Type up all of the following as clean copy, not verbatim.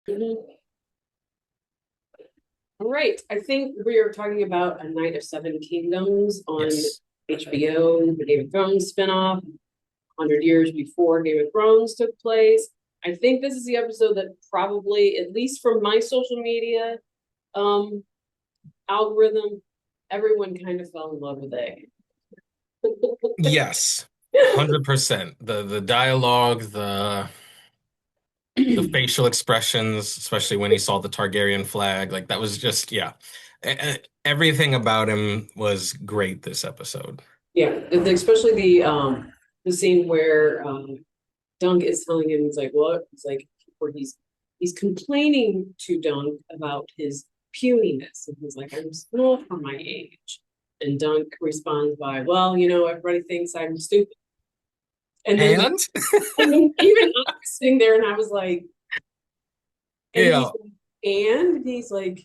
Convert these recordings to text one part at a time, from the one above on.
Mhm. All right. I think we are talking about A Night of Seven Kingdoms on Yes. HBO, the Game of Thrones spinoff, 100 years before Game of Thrones took place. I think this is the episode that probably, at least from my social media um, algorithm, everyone kind of fell in love with Egg. Yes. 100%. The dialogue, the facial expressions, especially when he saw the Targaryen flag, like that was just yeah. Everything about him was great this episode. Yeah, especially the scene where Dunk is telling him, he's like, what? He's like, where he's complaining to Dunk about his puniness. And he's like, I'm small for my age. And Dunk responds by, well, everybody thinks I'm stupid. And then, And and then even I was sitting there and I was like, and yeah, he's like,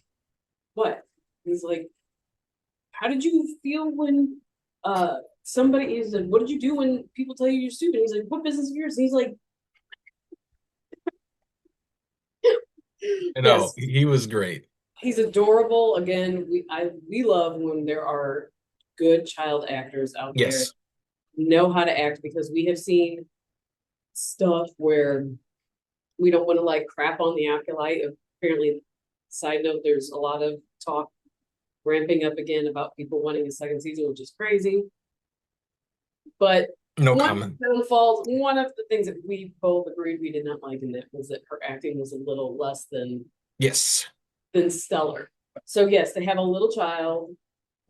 what? He's like, how did you feel when somebody is like, what did you do when people tell you you're stupid? He's like, what business of yours? And he's like, you know, yes, he was great. he's adorable. Again, we love when there are good child actors out there Yes. who know how to act because we have seen stuff where we don't want to like crap on the acolyte. Apparently, side note, there's a lot of talk ramping up again about people wanting a second season, which is crazy. But No one of comment. the downfalls, one of the things that we both agreed we did not like in it was that her acting was a little less Yes. than stellar. So yes, they have a little child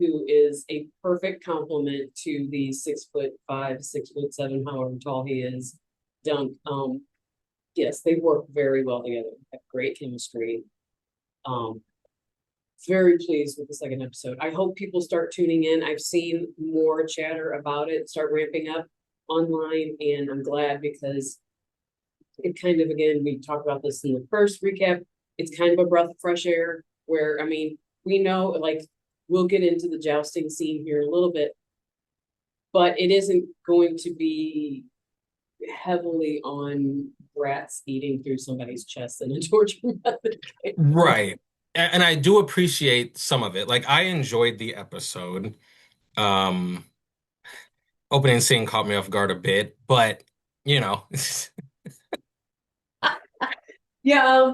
who is a perfect complement to the 6'5", 6'7", however tall he is, Dunk. Yes, they work very well together. Have great chemistry. Um, very pleased with the second episode. I hope people start tuning in. I've seen more chatter about it start ramping up online, and I'm glad because it kind of, again, we talked about this in the first recap. It's kind of a breath of fresh air where, I mean, we know like we'll get into the jousting scene here in a little bit, but it isn't going to be heavily on rats eating through somebody's chest in a torture method. Right. And I do appreciate some of it. Like I enjoyed the episode. Um, Opening scene caught me off guard a bit, but you know, Yeah,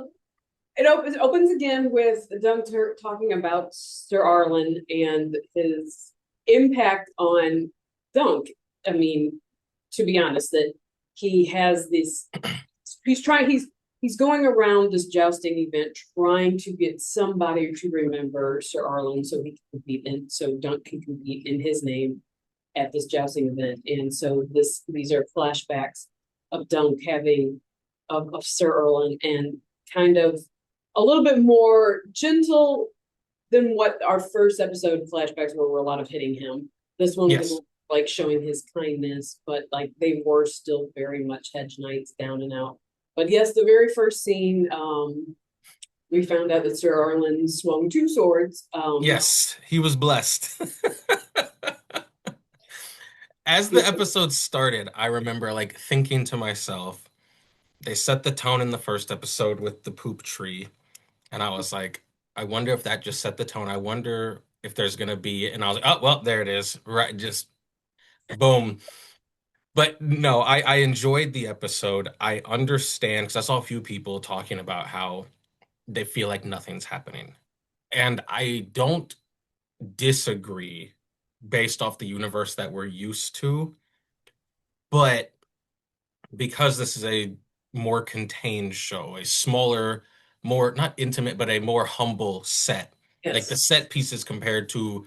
it opens again with Dunter talking about Ser Arlan and his impact on Dunk. I mean, to be honest, that he has this. He's going around this jousting event trying to get somebody to remember Ser Arlan so he can compete and so Dunk can compete in his name at this jousting event. And so these are flashbacks of Dunk having of Ser Erlin and kind of a little bit more gentle than what our first episode flashbacks were a lot of hitting him. This one was yes. like showing his kindness, but like they were still very much hedge knights down and out. But yes, the very first scene, we found out that Sir Arlen swung two swords. Yes, he was blessed. As the episode started, I remember like thinking to myself, they set the tone in the first episode with the poop tree, and I was like, I wonder if that just set the tone. I wonder if there's gonna be, and I was like, oh well, there it is. Right, just boom. But no, I enjoyed the episode. I understand because I saw a few people talking about how they feel like nothing's happening. And I don't disagree based off the universe that we're used to, but because this is a more contained show, a smaller, more not intimate, but a more humble set. Like the yes, set pieces compared to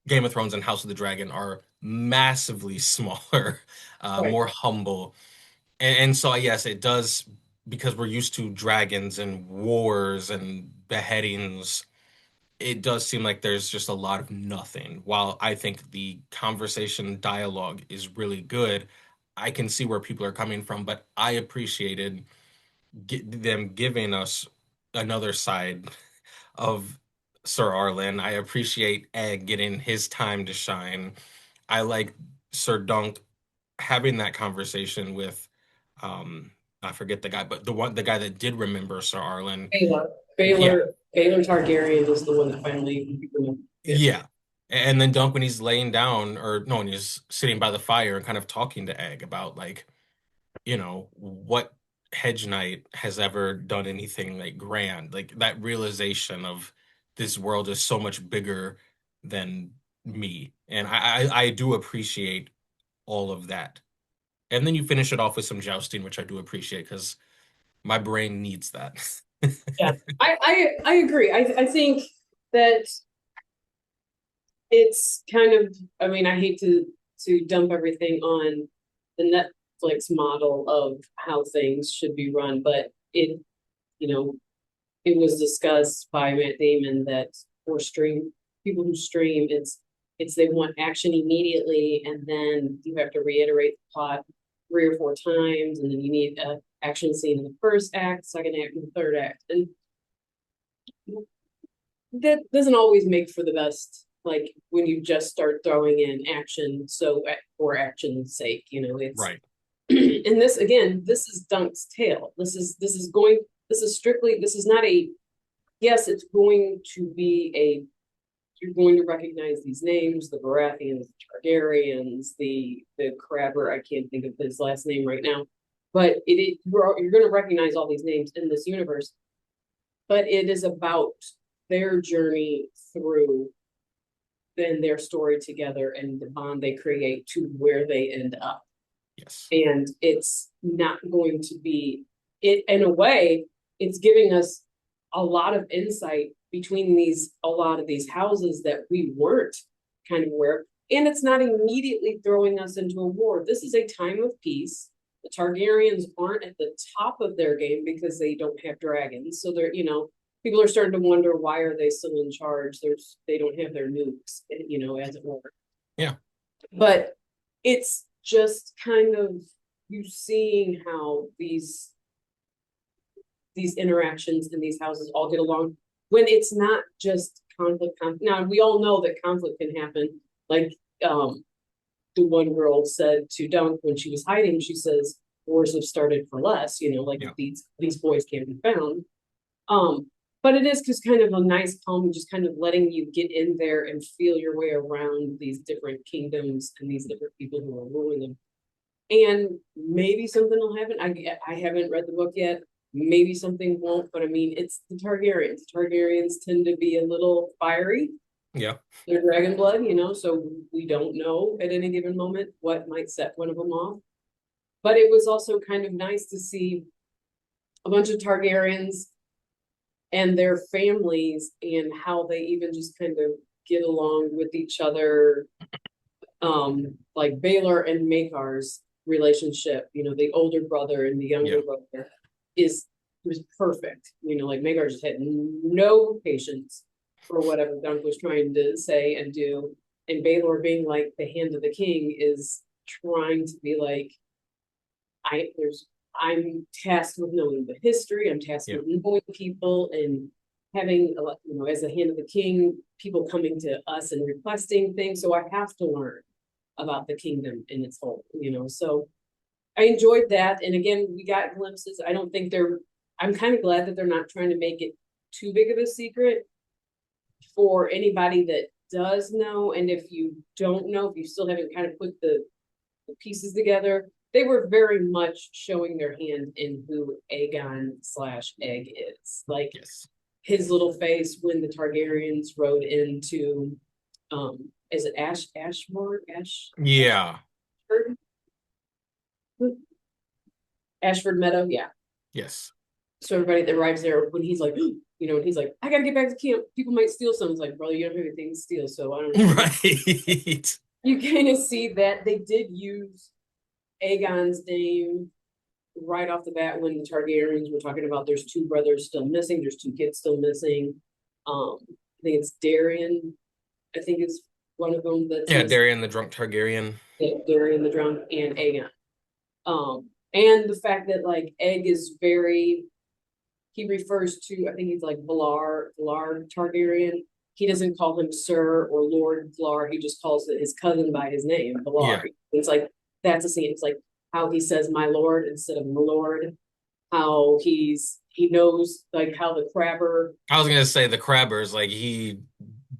Game of Thrones and House of the Dragon are massively smaller, right. more humble. And so, yes, it does because we're used to dragons and wars and beheadings. It does seem like there's just a lot of nothing. While I think the conversation dialogue is really good, I can see where people are coming from, but I appreciated them giving us another side of Sir Arlen. I appreciate Egg getting his time to shine. I like Sir Dunk having that conversation with um I forget the guy, but the guy that did remember Ser Arlan. Baylor. Yeah, Baylor Targaryen is the one that finally gets. yeah. And then Dunk, when he's laying down, or no, when he's sitting by the fire and kind of talking to Egg about like, what hedge knight has ever done anything like grand? Like that realization of this world is so much bigger than me. And I do appreciate all of that. And then you finish it off with some jousting, which I do appreciate because my brain needs that. Yeah, I agree. I think that it's kind of, I mean, I hate to dump everything on the Netflix model of how things should be run, but you know, it was discussed by Matt Damon that for people who stream, it's they want action immediately, and then you have to reiterate the plot 3 or 4 times, and then you need a action scene in the first act, second act, and the third act, and that doesn't always make for the best. Like when you just start throwing in action, so for action's sake, it's Right. and this again, this is Dunk's tale. This is strictly, this is not a, yes, it's going to be a, you're going to recognize these names, the Baratheons, the Targaryens, the Crabber, I can't think of his last name right now, but you're going to recognize all these names in this universe, but it is about their journey through then their story together and the bond they create to where they end up. Yes. And it's not going to be it in a way, it's giving us a lot of insight between a lot of these houses that we weren't kind of aware of. And it's not immediately throwing us into a war. This is a time of peace. The Targaryens aren't at the top of their game because they don't have dragons. So people are starting to wonder, why are they still in charge? They don't have their nukes, as it were. Yeah. But it's just kind of you seeing how these interactions in these houses all get along when it's not just conflict. Now we all know that conflict can happen. Like the one girl said to Dunk when she was hiding, she says, "Wars have started for less." Like Yeah. these boys can't be found. But it is just kind of a nice calm, just kind of letting you get in there and feel your way around these different kingdoms and these different people who are ruling them. And maybe something will happen. I haven't read the book yet. Maybe something won't, but I mean, it's the Targaryens. Targaryens tend to be a little fiery. Yeah. They're dragon blood, so we don't know at any given moment what might set one of them off. But it was also kind of nice to see a bunch of Targaryens and their families and how they even just kind of get along with each other. Like Baylor and Makar's relationship, the older brother and the younger brother was perfect. Like Makar just had no patience for whatever Dunk was trying to say and do. And Baylor being like the hand of the king is trying to be like, I'm tasked with knowing the history, I'm tasked with knowing people and having as the hand of the king, people coming to us and requesting things. So I have to learn about the kingdom in its whole, so I enjoyed that. And again, we got glimpses. I'm kind of glad that they're not trying to make it too big of a secret for anybody that does know. And if you don't know, if you still haven't kind of put the pieces together, they were very much showing their hand in who Aegon/Egg is. Like his little face when the Targaryens rode into, is it Ashford? Yeah. Ashford Meadow, yeah. Yes. So everybody that arrives there, when he's like, and he's like, I gotta get back to camp. People might steal something. It's like, brother, you don't have anything to steal, so I don't know. Right. You kind of see that they did use Aegon's name right off the bat when the Targaryens were talking about there's 2 brothers still missing, there's 2 kids still missing. I think it's Darien. I think it's one of them that's Darien the drunk Targaryen. Yeah, Darien the drunk and Aegon. And the fact that like Egg is he refers to, I think he's like Valar Targaryen. He doesn't call him Sir or Lord Valar. He just calls his cousin by his name, Valar. It's like, that's a scene. It's like how he says my lord instead of my lord. how he knows like how the crabber. I was gonna say the Crabbers, like he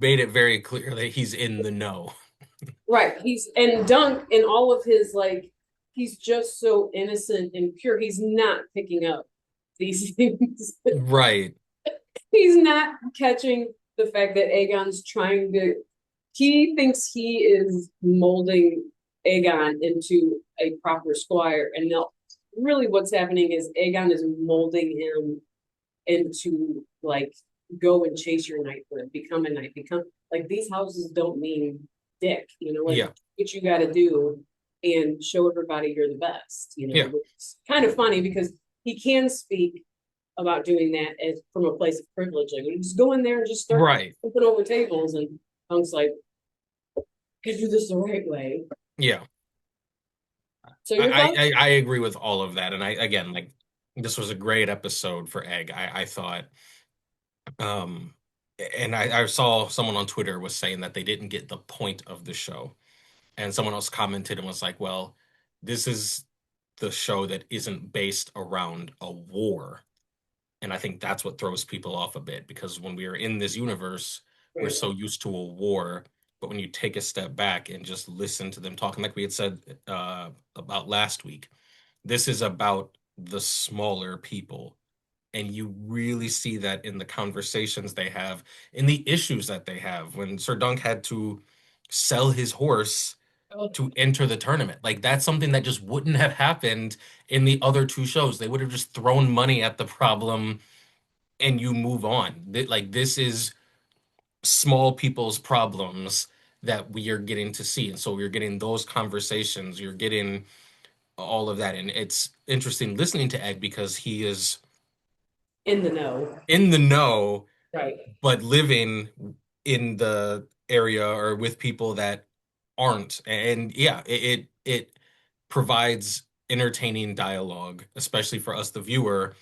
made it very clear that he's in the know. Right. He's and Dunk in all of his like he's just so innocent and pure. He's not picking up these things. Right. He's not catching the fact that Aegon's trying to he thinks he is molding Aegon into a proper squire. And no, really what's happening is Aegon is molding him into like go and chase your knighthood, become a knight, become like these houses don't mean dick, like Yeah. what you got to do and show everybody you're the best. Yeah. It's kind of funny because he can speak about doing that as from a place of privilege. Like you just go in there and just start Right. flipping over tables, and Punk's like, "Can do this the right way." Yeah. So your thoughts? I agree with all of that. And I again like this was a great episode for Egg. I thought um and I saw someone on Twitter was saying that they didn't get the point of the show. And someone else commented and was like, well, this is the show that isn't based around a war. And I think that's what throws people off a bit because when we are in this universe, we're Right. so used to a war. But when you take a step back and just listen to them talking, like we had said about last week, this is about the smaller people. And you really see that in the conversations they have, in the issues that they have. When Sir Dunk had to sell his horse Oh, to enter the tournament. Like that's something that just wouldn't have happened in the other two shows. They would have just thrown money at the problem and you move on. Like this is small people's problems that we are getting to see. And so we're getting those conversations, you're getting all of that. And it's interesting listening to Ed because he is in the know. in the know, Right. but living in the area or with people that aren't. And yeah, it provides entertaining dialogue, especially for us, the viewer,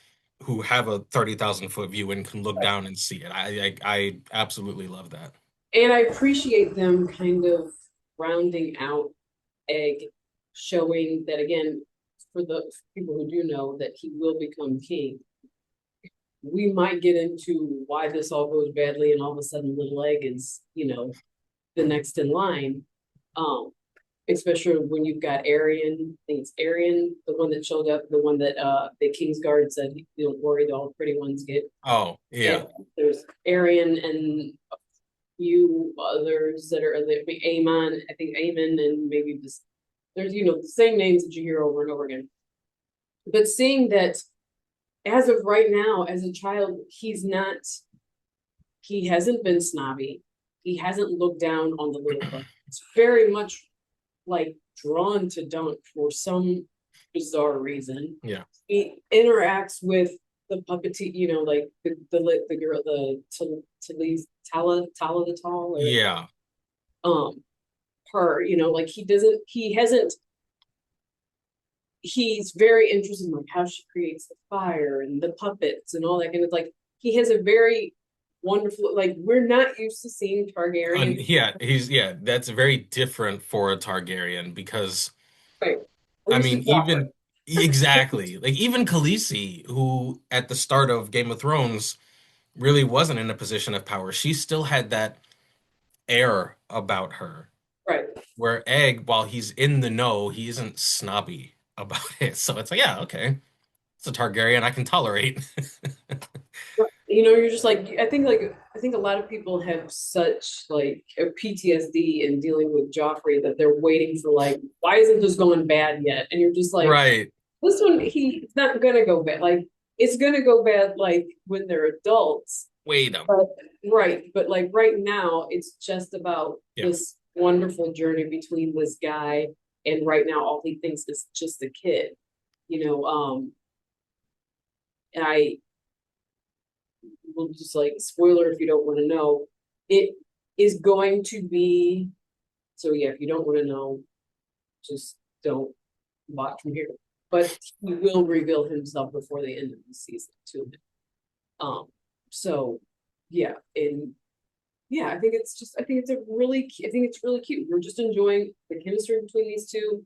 who have a 30,000 foot view and can look down and see it. I absolutely love that. And I appreciate them kind of rounding out Egg, showing that again, for the people who do know that he will become king. We might get into why this all goes badly, and all of a sudden, Little Egg is, the next in line. Um, Especially when you've got Arian. I think it's Arian, the one that showed up, the one that the Kingsguard said, "Don't worry, all the pretty ones get." Oh, Yeah, yeah. there's Arian and a few others that are Amon. I think Amon and maybe just there's the same names that you hear over and over again. But seeing that as of right now, as a child, he hasn't been snobby. He hasn't looked down on the little brother. It's very much like drawn to Dunk for some bizarre reason. Yeah. He interacts with the puppetry, like the girl, the Talise Tala the Tall, Yeah. or her, like he hasn't. He's very interested in like how she creates the fire and the puppets and all that kind of like he has a very wonderful like we're not used to seeing Targaryen. Yeah, that's very different for a Targaryen because Right. We're I used to mean, Joffrey. even exactly, like even Khaleesi, who at the start of Game of Thrones really wasn't in a position of power, she still had that air about her. Right. Where Egg, while he's in the know, he isn't snobby about it. So it's like, yeah, okay, it's a Targaryen I can tolerate. You're just like I think a lot of people have such like a PTSD in dealing with Joffrey that they're waiting for like, why isn't this going bad yet? And you're just like, Right. this one he's not gonna go bad. Like it's gonna go bad like when they're adults. Wait a But right, but like right now it's just about yeah. this wonderful journey between this guy and right now all he thinks is just a kid. You know, and I will just like spoiler if you don't want to know, it is going to be so yeah, if you don't want to know, just don't watch from here. But he will reveal himself before the end of the season to him. So yeah, and yeah, I think it's really cute. We're just enjoying the chemistry between these two.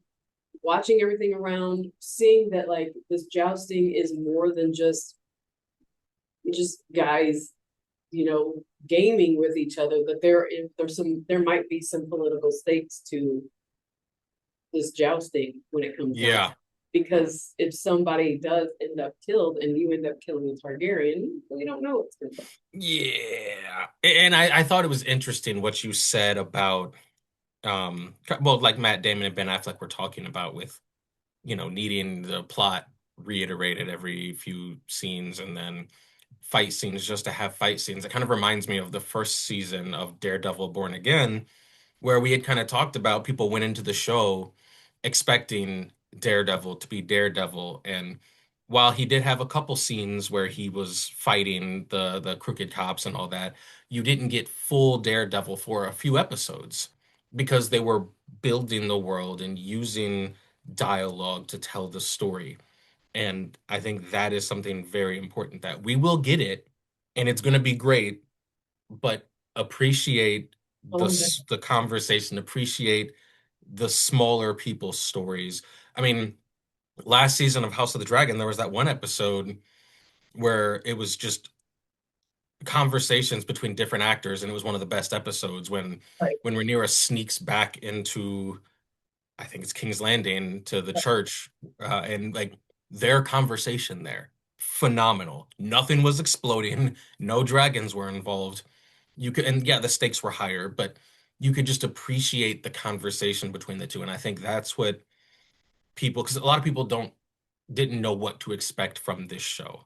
watching everything around, seeing that like this jousting is more than just guys, gaming with each other, that there might be some political stakes to this jousting when it comes down to Yeah. it. Because if somebody does end up killed and you end up killing a Targaryen, we don't know what's going to happen. Yeah. And I thought it was interesting what you said about well, like Matt Damon and Ben Affleck were talking about with, needing the plot reiterated every few scenes and then fight scenes just to have fight scenes. It kind of reminds me of the first season of Daredevil Born Again, where we had kind of talked about people went into the show expecting Daredevil to be Daredevil. And while he did have a couple scenes where he was fighting the crooked cops and all that, you didn't get full Daredevil for a few episodes because they were building the world and using dialogue to tell the story. And I think that is something very important that we will get it and it's going to be great, but appreciate Oh, that, the conversation, appreciate the smaller people's stories. I mean, last season of House of the Dragon, there was that one episode where it was just conversations between different actors, and it was one of the best episodes right. when Rhaenyra sneaks back into, I think it's King's Landing, to the church, and like their conversation there, phenomenal. Nothing was exploding, no dragons were involved. You could, and yeah, the stakes were higher, but you could just appreciate the conversation between the two. And I think that's what people, because a lot of people didn't know what to expect from this show.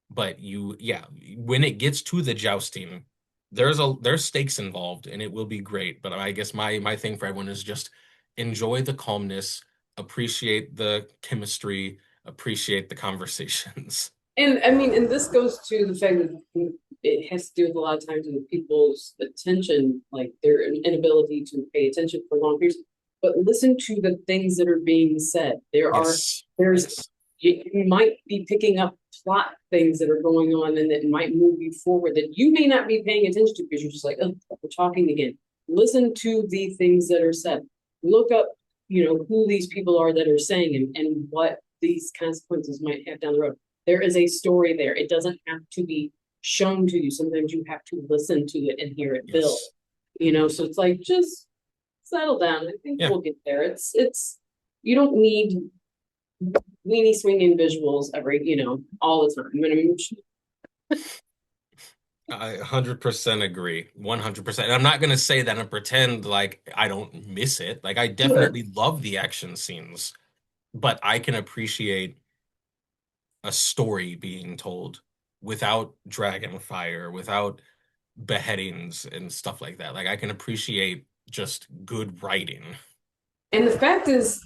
But yeah, when it gets to the jousting, there's stakes involved, and it will be great. But I guess my thing for everyone is just enjoy the calmness, appreciate the chemistry, appreciate the conversations. And I mean, and this goes to the fact that it has to do with a lot of times with people's attention, like their inability to pay attention for long periods. But listen to the things that are being said. Yes, There's, yes, you might be picking up plot things that are going on and that might move you forward that you may not be paying attention to because you're just like, oh, we're talking again. Listen to the things that are said. Look up, who these people are that are saying and what these consequences might have down the road. There is a story there. It doesn't have to be shown to you. Sometimes you have to listen to it and hear it build. yes. So it's like just settle down. I think Yeah. we'll get there. It's you don't need weenie swinging visuals all the time. I mean, I 100% agree. 100%. I'm not going to say that and pretend like I don't miss it. Like I sure. definitely love the action scenes, but I can appreciate a story being told without dragon fire, without beheadings and stuff like that. Like I can appreciate just good writing. And the fact is,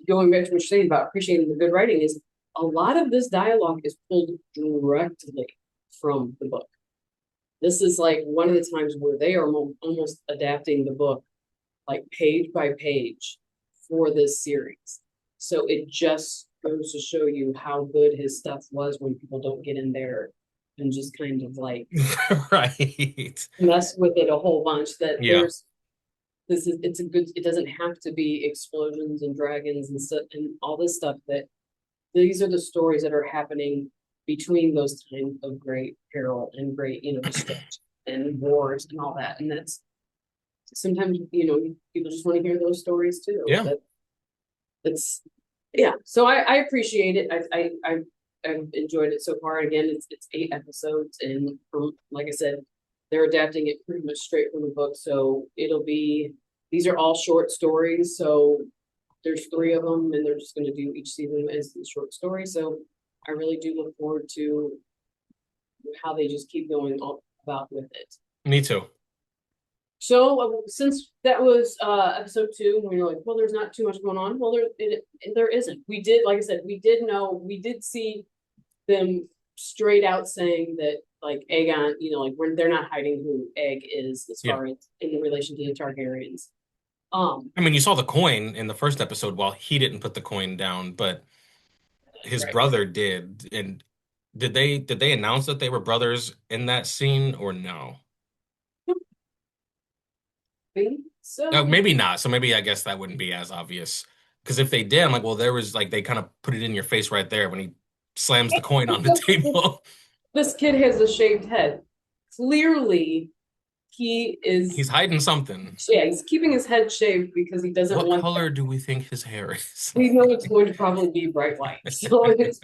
going back to what you're saying about appreciating the good writing is a lot of this dialogue is pulled directly from the book. This is like one of the times where they are almost adapting the book like page by page for this series. So it just goes to show you how good his stuff was when people don't get in there and just kind of like Right. mess with it a whole bunch. That Yeah. there's this is it's a good. It doesn't have to be explosions and dragons and stuff and all this stuff. That these are the stories that are happening between those times of great peril and great destruction and wars and all that. And that's sometimes people just want to hear those stories too. Yeah. That's yeah. So I appreciate it. I've enjoyed it so far. Again, it's 8 episodes, and like I said, they're adapting it pretty much straight from the book. So these are all short stories. So there's 3 of them, and they're just going to do each season as the short story. So I really do look forward to how they just keep going on about with it. Me too. So since that was episode 2, we were like, well, there's not too much going on. Well, there isn't. We did, like I said, we did see them straight out saying that like Aegon, like they're not hiding who Egg is as Yeah. far as in relation to the Targaryens. I mean, you saw the coin in the first episode. Well, he didn't put the coin down, but his Right. brother did. And did they announce that they were brothers in that scene or no? Oh, So maybe not. So maybe I guess that wouldn't be as obvious. Because if they did, I'm like, well, there was like they kind of put it in your face right there when he slams the coin on the table. this kid has a shaved head. Clearly, he is, He's hiding something. yeah, he's keeping his head shaved because he doesn't What want color that. do we think his hair is? We know it's going to probably be bright white. So it's